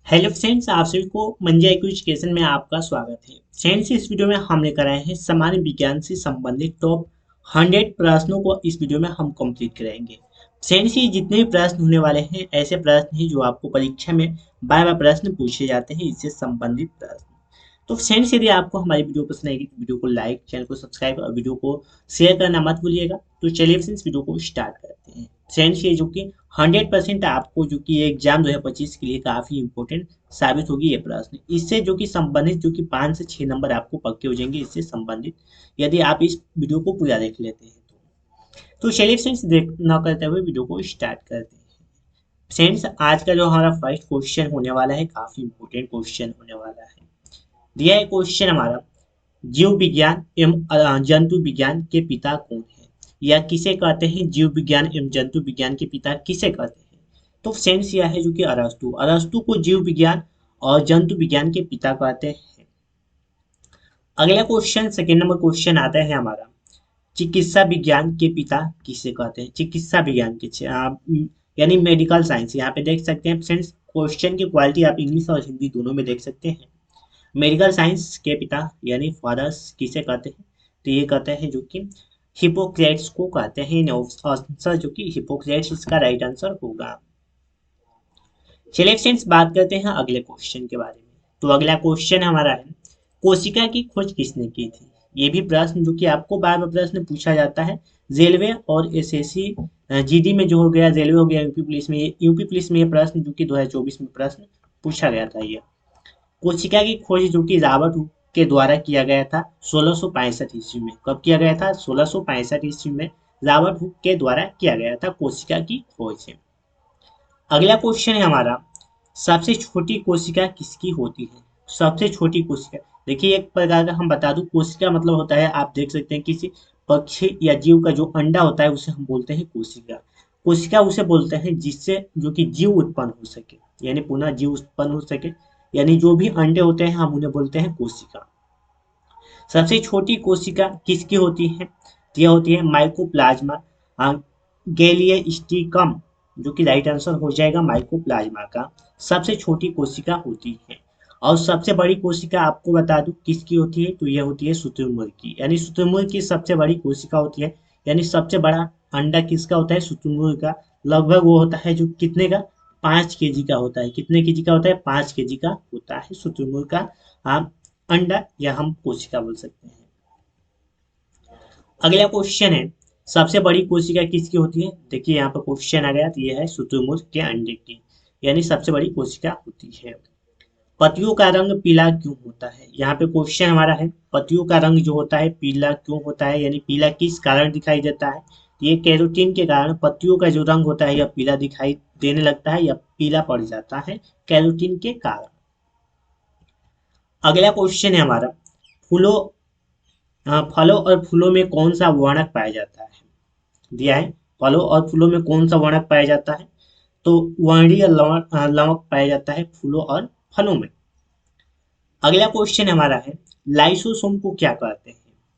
Hello friends, आप सभी को मंजा एजुकेशन में आपका स्वागत है। फ्रेंड्स, इस वीडियो में हम लेकर आए हैं सामान्य विज्ञान से संबंधित टॉप 100 प्रश्नों को इस वीडियो में हम कंप्लीट करेंगे। फ्रेंड्स, ये जितने भी प्रश्न होने वाले हैं ऐसे प्रश्न हैं जो आपको परीक्षा में बार बार प्रश्न पूछे जाते हैं, इससे संबंधित प्रश्न। तो फ्रेंड्स, यदि आपको हमारी वीडियो पसंद आएगी तो वीडियो को लाइक, चैनल को सब्सक्राइब और वीडियो को शेयर करना मत भूलिएगा। तो चलिए फ्रेंड्स, वीडियो को स्टार्ट करते हैं। फ्रेंड्स, ये जो कि 100% आपको जो कि एग्जाम 2025 के लिए काफ़ी इंपॉर्टेंट साबित होगी ये प्रश्न। इससे जो कि संबंधित जो कि 5 से 6 नंबर आपको पक्के हो जाएंगे इससे संबंधित, यदि आप इस वीडियो को पूरा देख लेते हैं तो चलिए फ्रेंड्स, देख ना करते हुए वीडियो को स्टार्ट करते हैं। फ्रेंड्स, आज का जो हमारा फर्स्ट क्वेश्चन होने वाला है काफ़ी इंपॉर्टेंट क्वेश्चन होने वाला है। दिया है क्वेश्चन हमारा, जीव विज्ञान एवं जंतु विज्ञान के पिता कौन है, या किसे कहते हैं जीव विज्ञान एवं जंतु विज्ञान के पिता किसे कहते हैं। तो सेंस यह है जो कि अरस्तु अरस्तु को जीव विज्ञान और जंतु विज्ञान के पिता कहते हैं। अगला क्वेश्चन, सेकेंड नंबर क्वेश्चन आता है हमारा, चिकित्सा विज्ञान के पिता किसे कहते हैं। चिकित्सा विज्ञान के यानी मेडिकल साइंस। यहाँ पे देख सकते हैं फ्रेंड्स, क्वेश्चन की क्वालिटी आप इंग्लिश और हिंदी दोनों में देख सकते हैं। मेडिकल साइंस के पिता यानी फादर्स किसे कहते हैं, तो ये कहते हैं जो कि हिपोक्रेट्स को कहते हैं। आंसर जो कि हिपोक्रेट्स इसका राइट आंसर होगा। चलिए फ्रेंड्स, बात करते हैं अगले क्वेश्चन के बारे में। तो अगला क्वेश्चन हमारा है, कोशिका की खोज किसने की थी। ये भी प्रश्न जो कि आपको बार बार प्रश्न पूछा जाता है। रेलवे और एसएससी जीडी में जो हो गया, रेलवे हो गया, यूपी पुलिस में ये प्रश्न जो कि 2024 में प्रश्न पूछा गया था। ये कोशिका की खोज जो कि रॉबर्ट हुक के द्वारा किया गया था 1665 ईस्वी में। कब किया गया था? 1665 ईस्वी में रॉबर्ट हुक के द्वारा किया गया था कोशिका की खोज। अगला क्वेश्चन है हमारा, सबसे छोटी कोशिका किसकी होती है। सबसे छोटी कोशिका, देखिए एक प्रकार का हम बता दूं, कोशिका मतलब होता है, आप देख सकते हैं किसी पक्षी या जीव का जो अंडा होता है उसे हम बोलते हैं कोशिका। कोशिका उसे बोलते हैं जिससे जो कि जीव उत्पन्न हो सके, यानी पुनः जीव उत्पन्न हो सके, यानी जो भी अंडे होते हैं हम उन्हें बोलते हैं कोशिका। सबसे छोटी कोशिका किसकी होती है? यह होती है माइकोप्लाज्मा गैलियस्टिकम, जो कि राइट आंसर हो जाएगा माइकोप्लाज्मा का। सबसे छोटी कोशिका होती है। और सबसे बड़ी कोशिका आपको बता दूं किसकी होती है, तो यह होती है शुतुरमुर्ग की, यानी शुतुरमुर्ग की सबसे बड़ी कोशिका होती है। यानी सबसे बड़ा अंडा किसका होता है? शुतुरमुर्ग का। लगभग वो होता है जो कितने का? 5 केजी का होता है। कितने केजी का होता है? 5 केजी का होता है शुतुरमुर्ग का अंडा, या हम कोशिका बोल सकते हैं। अगला क्वेश्चन है, सबसे बड़ी कोशिका किसकी होती है। देखिए यहाँ पर क्वेश्चन आ गया, तो ये है शुतुरमुर्ग के अंडे की, यानी सबसे बड़ी कोशिका होती है। पतियों का रंग पीला क्यों होता है? यहाँ पे क्वेश्चन हमारा है, पतियों का रंग जो होता है पीला क्यों होता है, यानी पीला किस कारण दिखाई देता है। ये कैरोटीन के कारण पत्तियों का जो रंग होता है यह पीला दिखाई देने लगता है या पीला पड़ जाता है, कैरोटीन के कारण। अगला क्वेश्चन है हमारा, फूलों फलों और फूलों में कौन सा वर्णक पाया जाता है। दिया है, फलों और फूलों में कौन सा वर्णक पाया जाता है, तो वर्णीय लवक पाया जाता है फूलों और फलों में। अगला क्वेश्चन हमारा है, लाइसोसोम को क्या कहते हैं।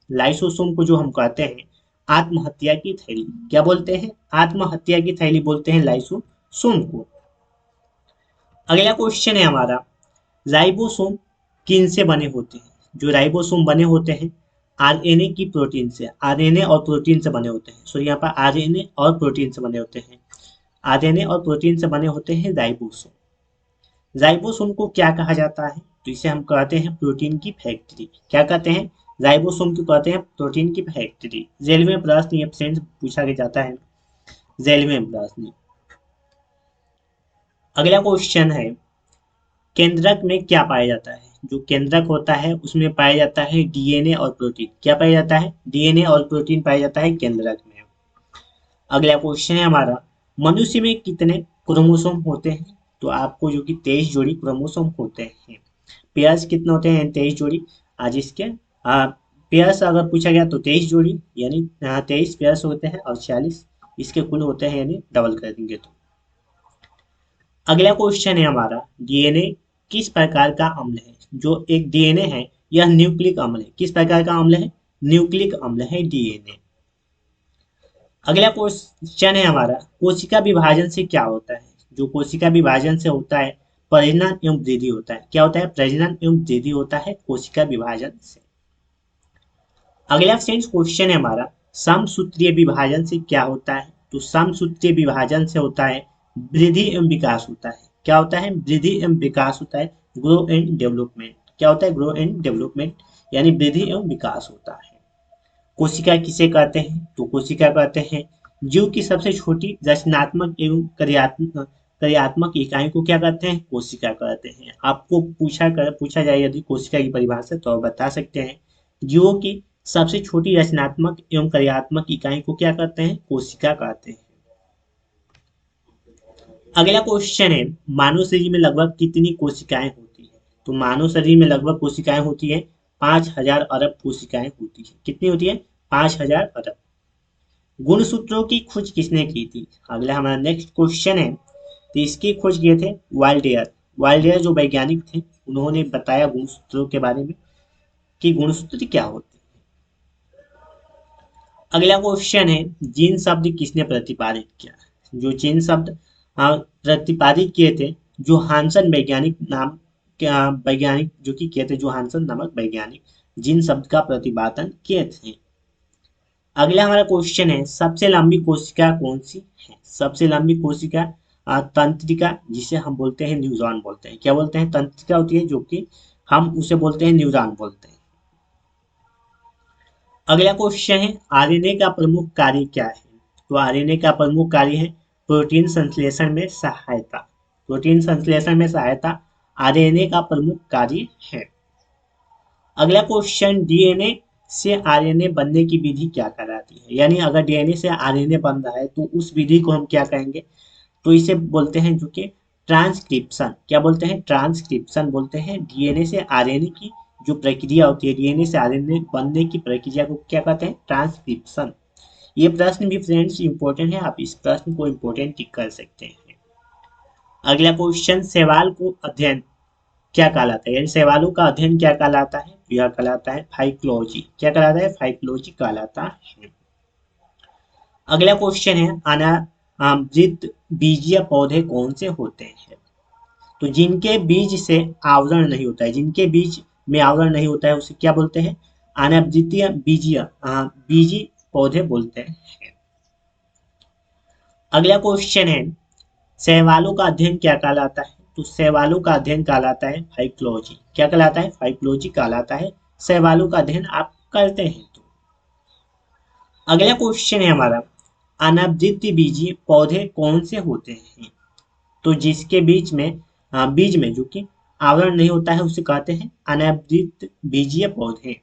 लाइसोसोम को जो हम कहते हैं आत्महत्या की थैली, क्या बोलते हैं? आत्महत्या की थैली बोलते हैं लाइसोसोम को। अगला क्वेश्चन है हमारा, राइबोसोम किन से बने होते हैं। जो राइबोसोम बने होते हैं आरएनए की प्रोटीन से, आरएनए और प्रोटीन से बने होते हैं। सो यहाँ पर आरएनए और प्रोटीन से बने होते हैं, आरएनए और प्रोटीन से बने होते हैं राइबोसोम। राइबोसोम को क्या कहा जाता है, तो इसे हम कहते हैं प्रोटीन की फैक्ट्री। क्या कहते हैं? राइबोसोम को कहते हैं प्रोटीन की फैक्ट्री। रेलवे प्रश्न ये फ्रेंड्स पूछा गया जाता है, रेलवे प्रश्न। अगला क्वेश्चन है, केंद्रक में क्या पाया जाता है। जो केंद्रक होता है उसमें पाया जाता है डीएनए और प्रोटीन। क्या पाया जाता है? डीएनए और प्रोटीन पाया जाता है केंद्रक में। अगला क्वेश्चन है हमारा, मनुष्य में कितने क्रोमोसोम होते हैं। तो आपको जो कि 23 जोड़ी क्रोमोसोम होते हैं। पेयर्स कितने होते हैं? 23 जोड़ी। आज इसके पेयर्स अगर पूछा गया तो 23 जोड़ी, यानी 23 पेयर्स होते हैं और 46 इसके कुल होते हैं, यानी डबल कर देंगे तो। अगला क्वेश्चन है हमारा, डीएनए किस प्रकार का अम्ल है। जो एक डीएनए है यह न्यूक्लिक अम्ल है। किस प्रकार का अम्ल है? न्यूक्लिक अम्ल है डीएनए। अगला क्वेश्चन है हमारा, कोशिका विभाजन से क्या होता है। जो कोशिका विभाजन से होता है प्रजनन एवं वृद्धि होता है। क्या होता है? प्रजनन एवं वृद्धि होता है कोशिका विभाजन से। अगला फ्रेंड्स क्वेश्चन है हमारा, समसूत्रीय विभाजन से क्या होता है? तो समसूत्रीय विभाजन से होता है वृद्धि एवं विकास होता है। क्या होता है? वृद्धि एवं विकास होता है, ग्रो एंड डेवलपमेंट। क्या होता है? ग्रो एंड डेवलपमेंट, यानी वृद्धि एवं विकास होता है। कोशिका किसे कहते हैं? तो कोशिका कहते हैं जीव की सबसे छोटी रचनात्मक एवं कार्यात्मक इकाई को क्या कहते हैं? कोशिका कहते हैं। आपको पूछा जाए यदि कोशिका की परिभाषा, तो आप बता सकते हैं जीवों की सबसे छोटी रचनात्मक एवं कार्यात्मक इकाई को क्या कहते हैं? कोशिका कहते हैं। अगला क्वेश्चन है, मानव शरीर में लगभग कितनी कोशिकाएं होती है? तो मानव शरीर में लगभग कोशिकाएं होती है 5000 अरब कोशिकाएं होती है। कितनी होती है? 5000 अरब। गुणसूत्रों की खोज किसने की थी? अगला हमारा नेक्स्ट क्वेश्चन है, तो इसकी खोज किए थे वाल्डेयर। वाल्डेयर जो वैज्ञानिक थे, उन्होंने बताया गुणसूत्रों के बारे में कि गुणसूत्र क्या होते हैं। अगला क्वेश्चन है, जीन शब्द किसने प्रतिपादित किया? जो जीन शब्द प्रतिपादित किए थे जोहानसन वैज्ञानिक नाम के वैज्ञानिक जो कि किए थे, जोहानसन नामक वैज्ञानिक जीन शब्द का प्रतिपादन किए थे। अगला हमारा क्वेश्चन है, सबसे लंबी कोशिका कौन सी है? सबसे लंबी कोशिका तंत्रिका, जिसे हम बोलते हैं न्यूरॉन बोलते हैं। क्या बोलते हैं? तंत्रिका होती है, जो कि हम उसे बोलते हैं न्यूरॉन बोलते हैं। अगला क्वेश्चन है, आरएनए का प्रमुख कार्य क्या है? तो आरएनए का प्रमुख कार्य है प्रोटीन संश्लेषण में सहायता। प्रोटीन संश्लेषण में सहायता आरएनए का प्रमुख कार्य है। अगला क्वेश्चन, डीएनए से आरएनए बनने की विधि क्या कहलाती है? यानी अगर डीएनए से आरएनए बन रहा है तो उस विधि को हम क्या कहेंगे? तो इसे बोलते हैं जो कि ट्रांसक्रिप्शन। क्या बोलते हैं? ट्रांसक्रिप्शन बोलते हैं। डीएनए से आरएनए की जो प्रक्रिया होती है, डीएनए से आरएनए बनने की प्रक्रिया को क्या कहते हैं? ट्रांसक्रिप्शन। ये प्रश्न भी फ्रेंड्स इंपॉर्टेंट है, आप इस प्रश्न को इंपॉर्टेंट टिक कर सकते हैं। अगला क्वेश्चन, शैवाल को अध्ययन क्या कहलाता है? यानी शैवालों का अध्ययन क्या कहलाता है? यह कहलाता है फाइकोलॉजी। क्या कहलाता है? फाइकोलॉजी कहलाता है। अगला क्वेश्चन है, अनावृत बीजीय पौधे कौन से होते हैं? तो जिनके बीज से आवरण नहीं होता है, जिनके बीज में आवरण नहीं होता है, उसे क्या बोलते हैं? अनावृतीय बीजीय बीजी पौधे बोलते हैं। अगला क्वेश्चन है, शैवालों का अध्ययन क्या कहलाता है? तो शैवालों का अध्ययन कहलाता है फाइकोलॉजी। क्या कहलाता है? फाइकोलॉजी कहलाता है। शैवालों का अध्ययन आप करते हैं तो। अगला क्वेश्चन है हमारा, अनावृत बीजी पौधे कौन से होते हैं? तो जिसके बीज में जो कि आवरण नहीं होता है, उसे कहते हैं अनावृत बीजीय पौधे।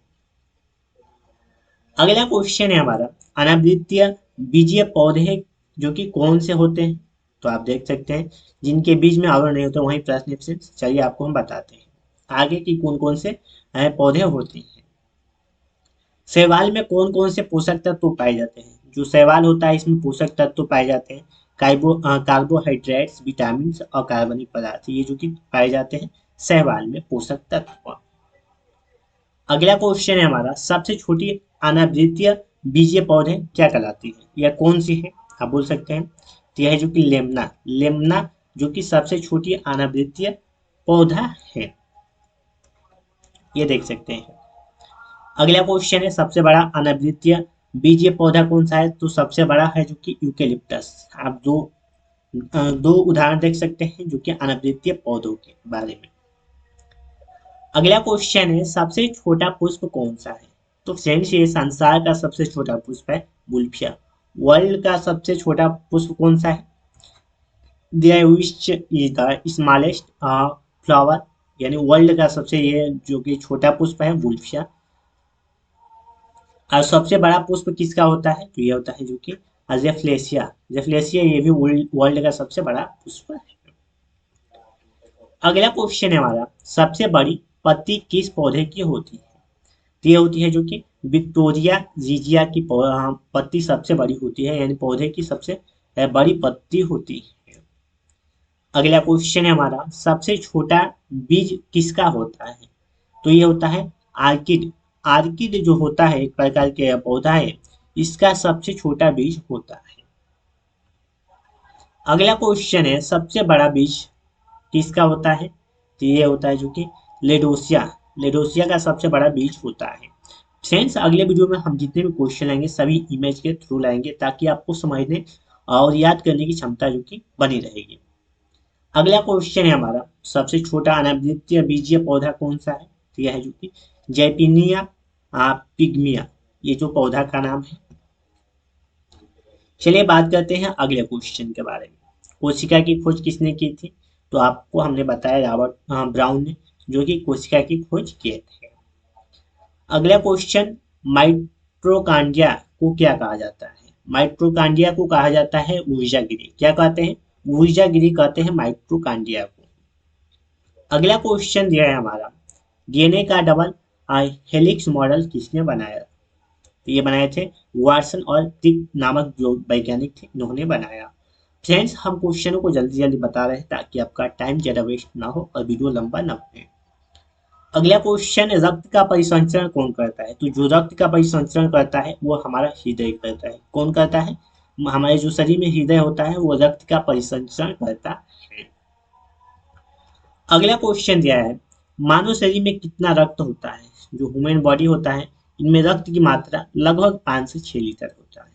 अगला क्वेश्चन है हमारा, अनावृतीय बीजीय पौधे जो कि कौन से होते हैं? तो आप देख सकते हैं जिनके बीज में आवरण नहीं होता, वहीं प्रश्न से चलिए आपको हम बताते हैं आगे की कौन कौन से पौधे होते हैं। शैवाल में कौन कौन से पोषक तत्व पाए जाते हैं? जो शैवाल होता है इसमें पोषक तत्व पाए जाते हैं कार्बोहाइड्रेट्स, विटामिन और कार्बनिक पदार्थ, ये जो कि पाए जाते हैं शैवाल में पोषक तत्व। अगला क्वेश्चन है हमारा, सबसे छोटी अनावृतीय बीजीय पौधे क्या कहलाती है? यह कौन सी है? आप बोल सकते हैं। तो यह है जो कि लेमना। लेमना जो कि सबसे छोटी अनावृतीय पौधा है, ये देख सकते हैं। अगला क्वेश्चन है, सबसे बड़ा अनावृतीय बीजीय पौधा कौन सा है? तो सबसे बड़ा है जो कि यूकेलिप्टस। आप दो उदाहरण देख सकते हैं जो कि अनावृतीय पौधों के बारे में। अगला क्वेश्चन है, सबसे छोटा पुष्प कौन सा है? तो फ्रेंड्स ये संसार का सबसे छोटा पुष्प है वुल्फिया। वर्ल्ड का सबसे छोटा पुष्प कौन सा है? which is the smallest flower, यानी वर्ल्ड का सबसे ये जो कि छोटा पुष्प है वुल्फिया। और सबसे बड़ा पुष्प किसका होता है? तो ये होता है जो कि जेफलेसिया। जेफलेसिया ये भी वर्ल्ड का सबसे बड़ा पुष्प है। अगला क्वेश्चन है हमारा, सबसे बड़ी पत्ती किस पौधे की होती है? तो ये होती है जो कि विक्टोरिया जीजिया की पत्ती सबसे बड़ी होती है, यानी पौधे की सबसे बड़ी पत्ती होती है। अगला क्वेश्चन है हमारा, सबसे छोटा बीज किसका होता है? तो ये होता है आर्किड। आर्किड जो होता है एक प्रकार के पौधा है, इसका सबसे छोटा बीज होता है। अगला क्वेश्चन है, सबसे बड़ा बीज किसका होता है? तो ये होता है जो कि लेडोसिया, लेडोसिया का सबसे बड़ा बीज होता है। फ्रेंड्स अगले वीडियो में हम जितने भी क्वेश्चन लाएंगे सभी इमेज के थ्रू लाएंगे ताकि आपको समझने और याद करने की क्षमता जो कि बनी रहेगी। अगला क्वेश्चन है हमारा, सबसे छोटा अनावृतीय बीजीय पौधा कौन सा है? तो यह है जो कि जैपिनिया पिग्मिया, ये जो पौधा का नाम है। चलिए बात करते हैं अगले क्वेश्चन के बारे में। कोशिका की खोज किसने की थी? तो आपको हमने बताया रॉबर्ट ब्राउन ने, जो कि कोशिका की खोज किए थे। अगला क्वेश्चन, माइटोकॉन्ड्रिया को क्या कहा जाता है? माइटोकॉन्ड्रिया को कहा जाता है ऊर्जा गिरी। क्या कहते हैं? ऊर्जा गिरी कहते हैं माइटोकॉन्ड्रिया को। अगला क्वेश्चन दिया है हमारा, डीएनए का डबल हेलिक्स मॉडल किसने बनाया? तो ये बनाए थे वाटसन और क्रिक नामक जो वैज्ञानिक थे इन्होंने बनाया। फ्रेंड्स हम क्वेश्चनों को जल्दी जल्दी बता रहे हैं ताकि आपका टाइम ज़्यादा वेस्ट ना हो और वीडियो लंबा ना बने। अगला क्वेश्चन, रक्त का परिसंचरण कौन करता है? तो जो रक्त का परिसंचरण करता है वो हमारा हृदय करता है। कौन करता है? हमारे जो शरीर में हृदय होता है वो रक्त का परिसंचरण करता है। अगला क्वेश्चन दिया है, मानव शरीर में कितना रक्त होता है? जो ह्यूमन बॉडी होता है इनमें रक्त की मात्रा लगभग 5 से 6 लीटर होता है।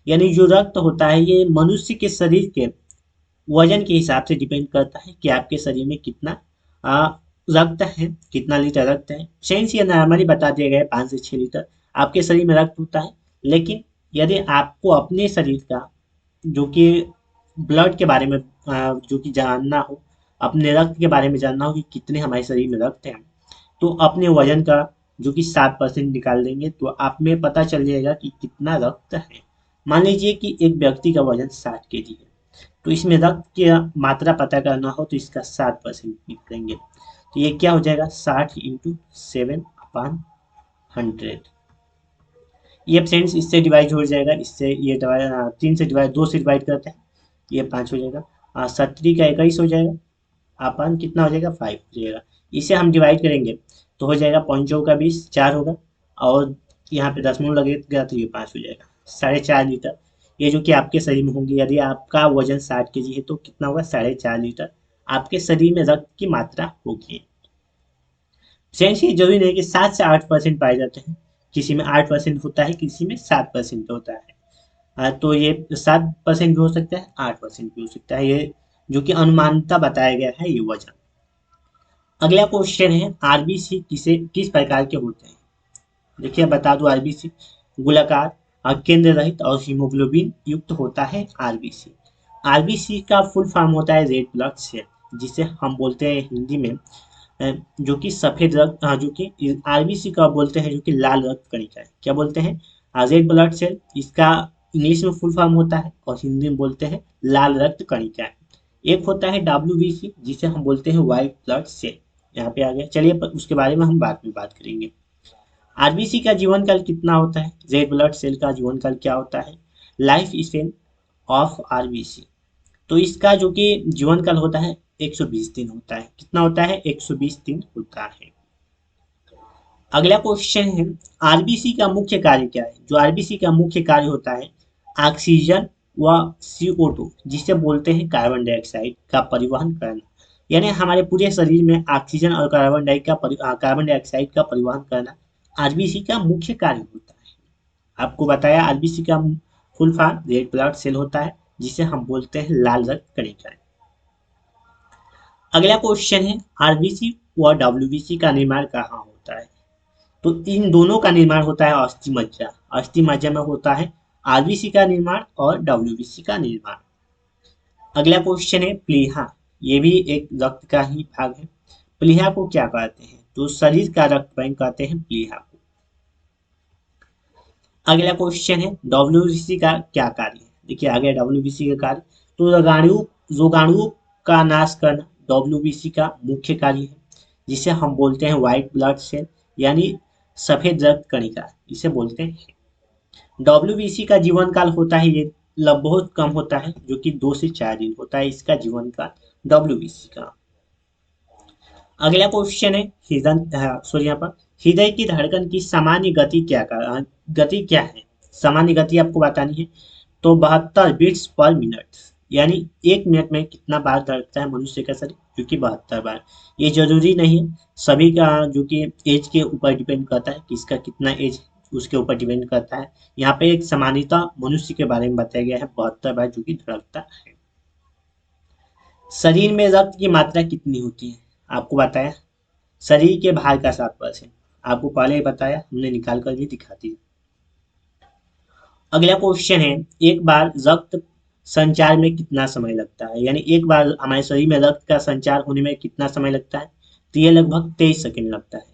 यानी जो रक्त होता है ये मनुष्य के शरीर के वजन के हिसाब से डिपेंड करता है कि आपके शरीर में कितना आ, रक्त है, कितना लीटर रक्त है। सेंस ये नॉर्मली बता दिया गया है 5 से 6 लीटर आपके शरीर में रक्त होता है। लेकिन यदि आपको अपने शरीर का जो कि ब्लड के बारे में जो कि जानना हो, अपने रक्त के बारे में जानना हो कि कितने हमारे शरीर में रक्त है, तो अपने वजन का जो कि 7% निकाल देंगे तो आप में पता चल जाएगा कि कितना रक्त है। मान लीजिए कि एक व्यक्ति का वजन 60 kg है, तो इसमें रक्त की मात्रा पता करना हो तो इसका 7% निकालेंगे, तो ये क्या हो जाएगा 60 इंटू 7/100। ये फ्रेंड्स इससे डिवाइड हो जाएगा, इससे ये डिवाइड 3 से डिवाइड 2 से डिवाइड करते हैं, ये 5 हो जाएगा। 70 का 21 हो जाएगा, अपन कितना हो जाएगा 5 हो जाएगा। इसे हम डिवाइड करेंगे तो हो जाएगा 5 का 20 4 होगा, और यहाँ पे दशमलव लगेगा तो ये 5 हो जाएगा, 4.5 लीटर। ये जो कि आपके शरीर में होंगे, यदि आपका वजन 60 kg है तो कितना होगा 4.5 लीटर आपके शरीर में रक्त की मात्रा होगी। फ्रेंड्स ये जरूरी नहीं कि 7 से 8% पाए जाते हैं, किसी में 8% होता है, किसी में 7% होता है। तो ये 7% भी हो सकता है, 8% भी हो सकता है, ये जो कि अनुमानता बताया गया है ये वजन। अगला क्वेश्चन है, आरबीसी किस प्रकार के होते हैं? देखिए बता दूं, आरबीसी गोलाकार केंद्र रहित और हीमोग्लोबिन युक्त होता है आरबीसी। आरबीसी का फुल फॉर्म होता है रेड ब्लड सेल, जिसे हम बोलते हैं हिंदी में जो कि सफेद रक्त, जो कि आरबीसी का बोलते हैं जो कि लाल रक्त कणिका है। क्या बोलते हैं? रेड ब्लड सेल, इसका इंग्लिश में फुल फॉर्म होता है और हिंदी में बोलते हैं लाल रक्त कणिका। एक होता है डब्ल्यूबीसी जिसे हम बोलते हैं व्हाइट ब्लड सेल। यहाँ पे आ गया, चलिए उसके बारे में हम बाद में बात करेंगे। आरबीसी का जीवन काल कितना होता है? रेड ब्लड सेल का जीवन काल क्या होता है? लाइफ स्पेन ऑफ आरबीसी, तो इसका जो कि जीवन काल होता है 120 दिन होता है। कितना होता है? 120 दिन होता है। अगला क्वेश्चन है, आरबीसी का मुख्य कार्य क्या है? जो आरबीसी का मुख्य कार्य होता है ऑक्सीजन व CO2 जिसे बोलते हैं कार्बन डाइऑक्साइड का परिवहन करना। यानी हमारे पूरे शरीर में ऑक्सीजन और कार्बन डाइऑक्साइड का परिवहन करना आरबीसी का मुख्य कार्य होता है। आपको बताया आरबीसी का full form red blood cell होता है जिसे हम बोलते हैं लाल रक्त कणिका। अगला क्वेश्चन है, आरबीसी व डब्ल्यूबीसी का निर्माण कहाँ होता है? तो इन दोनों का निर्माण होता है अस्थि मज्जा। अस्थि मज्जा में होता है आरबीसी का निर्माण और डब्ल्यूबीसी का निर्माण। अगला क्वेश्चन है, प्लीहा, ये भी एक रक्त का ही भाग है। प्लीहा को क्या कहते हैं? तो शरीर का रक्त बैंक कहते हैं प्लीहा को। अगला क्वेश्चन है, डब्ल्यूबीसी का क्या कार्य है? देखिए आ गया डब्ल्यूबीसी का कार्य, तो रोगाणुओं का नाश करना डब्ल्यूबीसी का मुख्य कार्य है, जिसे हम बोलते हैं व्हाइट ब्लड सेल यानी सफेद रक्त कणिका, इसे बोलते हैं। डब्ल्यूबीसी का जीवन काल होता है ये बहुत कम होता है, जो कि 2 से 4 दिन होता है इसका जीवन काल डब्ल्यूबीसी का। अगला क्वेश्चन है, यहाँ पर हृदय की धड़कन की सामान्य गति क्या है? सामान्य गति आपको बतानी है, तो 72 बीट्स पर मिनट यानी 1 मिनट में कितना बार धड़कता है मनुष्य का शरीर, जो कि 72 बार। ये जरूरी नहीं है, सभी का जो कि एज के ऊपर डिपेंड करता है, किसका कितना एज उसके ऊपर डिपेंड करता है। यहाँ पे एक सामान्यता मनुष्य के बारे में बताया गया है, 72 बार जो कि धड़कता है। शरीर में रक्त की मात्रा कितनी होती है, आपको बताया। शरीर के भार का 7%, आपको पहले ही बताया, हमने निकाल कर भी दिखा दी। अगला क्वेश्चन है, एक बार रक्त संचार में कितना समय लगता है, यानी एक बार हमारे शरीर में रक्त का संचार होने में कितना समय लगता है, तो ये लगभग 23 सेकेंड लगता है।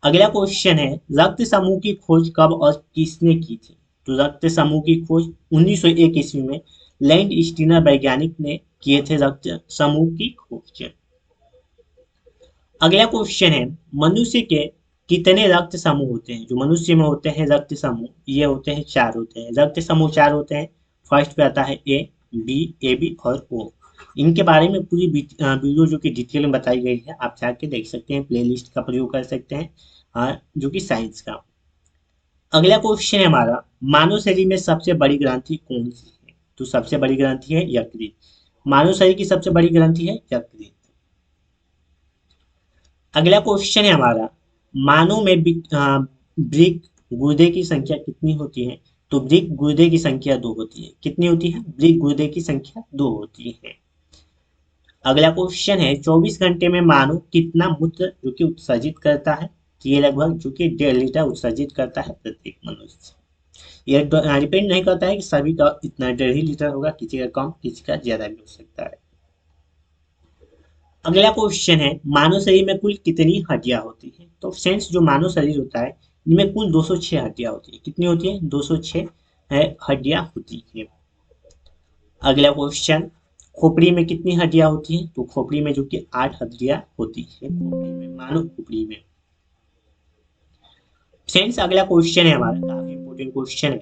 अगला क्वेश्चन है, रक्त समूह की खोज कब और किसने की थी, तो रक्त समूह की खोज 1901 ईस्वी में लैंड स्टीनर वैज्ञानिक ने किए थे रक्त समूह की खोज। अगला क्वेश्चन है, मनुष्य के कितने रक्त समूह होते हैं, जो मनुष्य में होते हैं रक्त समूह, ये होते हैं 4 होते हैं, रक्त समूह 4 होते हैं। फर्स्ट पे आता है ए, बी, ए बी और ओ। इनके बारे में पूरी वीडियो जो कि डिटेल में बताई गई है, आप जाके देख सकते हैं, प्लेलिस्ट का प्रयोग कर सकते हैं, जो कि साइंस का। अगला क्वेश्चन है हमारा, मानव शरीर में सबसे बड़ी ग्रंथि कौन सी है, तो सबसे बड़ी ग्रंथि है यकृत। मानव शरीर की सबसे बड़ी ग्रंथि है यकृत। अगला क्वेश्चन है हमारा, मानव में वृक्क गुर्दे की संख्या कितनी होती है, तो वृक्क गुर्दे की संख्या 2 होती है। कितनी होती है, वृक्क गुर्दे की संख्या 2 होती है। अगला क्वेश्चन है, 24 घंटे में मानव कितना मूत्र जो कि उत्सर्जित करता है, तो ये लगभग जो कि 1.5 लीटर उत्सर्जित करता है प्रत्येक मनुष्य। ये डिपेंड नहीं करता है कि सभी का इतना 1.5 लीटर होगा, किसी का कम किसी का ज्यादा भी हो सकता है। अगला क्वेश्चन है, मानव शरीर में कुल कितनी हड्डियां होती हैं, तो फ्रेंड्स जो मानव शरीर होता है इनमें कुल 206 हड्डियां होती है। कितनी होती है, 206 हड्डियां होती है। अगला क्वेश्चन, खोपड़ी में कितनी हड्डियां होती हैं, तो खोपड़ी में जो कि 8 हड्डियां होती है, खोपड़ी में, मानव खोपड़ी में। फ्रेंड्स अगला क्वेश्चन है हमारा, काफी इंपॉर्टेंट क्वेश्चन है,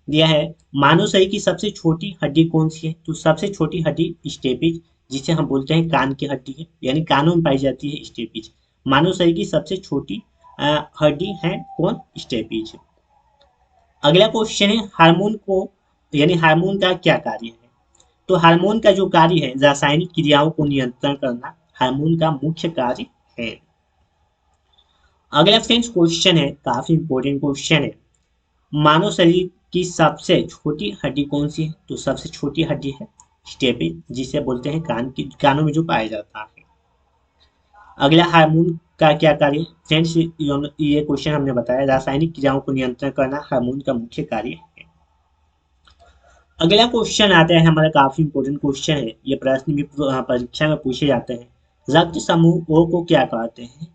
दिया है, मानव शरीर की सबसे छोटी हड्डी कौन सी है, तो सबसे छोटी हड्डी स्टेपिज, जिसे हम बोलते हैं कान की हड्डी है, यानी कानों में पाई जाती है स्टेपिज। मानव शरीर की सबसे छोटी हड्डी है कौन, स्टेपिज। अगला क्वेश्चन है, हार्मोन को, यानी हार्मोन का क्या कार्य है, तो हार्मोन का जो कार्य है रासायनिक क्रियाओं को नियंत्रण करना हार्मोन का मुख्य कार्य है। अगला फ्रेंड्स क्वेश्चन है, काफी इंपॉर्टेंट क्वेश्चन है, मानव शरीर की सबसे छोटी हड्डी कौन सी है, तो सबसे छोटी हड्डी है स्टेपिज, जिसे बोलते हैं कान की, कानों में जो पाया जाता है। अगला, हार्मोन का क्या कार्य है, फ्रेंड्स ये क्वेश्चन हमने बताया, रासायनिक क्रियाओं को नियंत्रण करना हार्मोन का मुख्य कार्य है। अगला क्वेश्चन आता है हमारा, काफी इंपॉर्टेंट क्वेश्चन है, ये प्रश्न भी परीक्षा में पूछे जाते हैं, रक्त समूह ओ को क्या कहते हैं,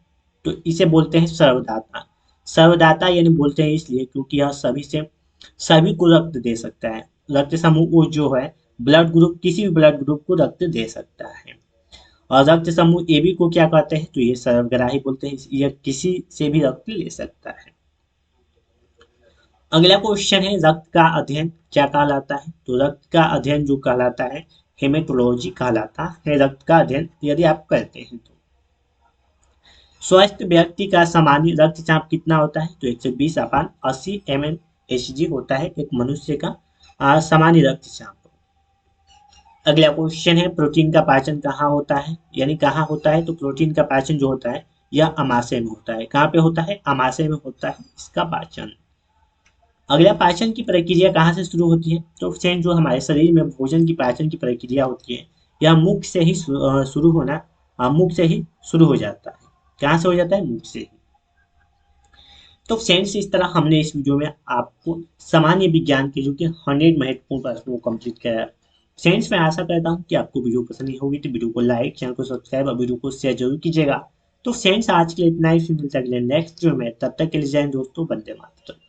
तो इसे बोलते हैं सर्वदाता। सर्वदाता यानी बोलते हैं इसलिए क्योंकि यह सभी को रक्त दे सकता है। रक्त समूह ओ जो है ब्लड ग्रुप, किसी भी ब्लड ग्रुप को रक्त दे सकता है। और रक्त समूह ए बी को क्या कहते हैं, तो ये सर्वग्राही बोलते हैं, यह किसी से भी रक्त ले सकता है। अगला क्वेश्चन है, रक्त का अध्ययन क्या कहलाता है, तो रक्त का अध्ययन जो कहलाता है हेमेटोलॉजी कहलाता है, रक्त का अध्ययन यदि आप करते हैं तो। स्वस्थ व्यक्ति का सामान्य रक्तचाप कितना होता है, तो 120/80 mmHg होता है एक मनुष्य का सामान्य रक्तचाप। अगला क्वेश्चन है, प्रोटीन का पाचन कहाँ होता है, यानी कहाँ होता है, तो प्रोटीन का पाचन जो होता है यह अमाशय में होता है। कहाँ पे होता है, अमाशय में होता है इसका पाचन। अगला, पाचन की प्रक्रिया कहाँ से शुरू होती है, तो फ्रेंड जो हमारे शरीर में भोजन की पाचन की प्रक्रिया होती है यह मुख से ही शुरू होना, मुख से ही शुरू हो जाता है। कहाँ से हो जाता है, मुख से ही। तो फ्रेंड्स इस तरह हमने इस वीडियो में आपको सामान्य विज्ञान के जो कि 100 महत्वपूर्ण प्रश्नों को कंप्लीट किया है। फ्रेंड्स मैं आशा करता हूँ कि आपको वीडियो पसंद होगी, तो वीडियो को लाइक, चैनल को सब्सक्राइब और वीडियो को शेयर जरूर कीजिएगा। तो फ्रेंड्स आज के लिए इतना ही, फिर मिलता है नेक्स्ट वीडियो में, तब तक के लिए जय हिंद दोस्तों, वंदे मातरम।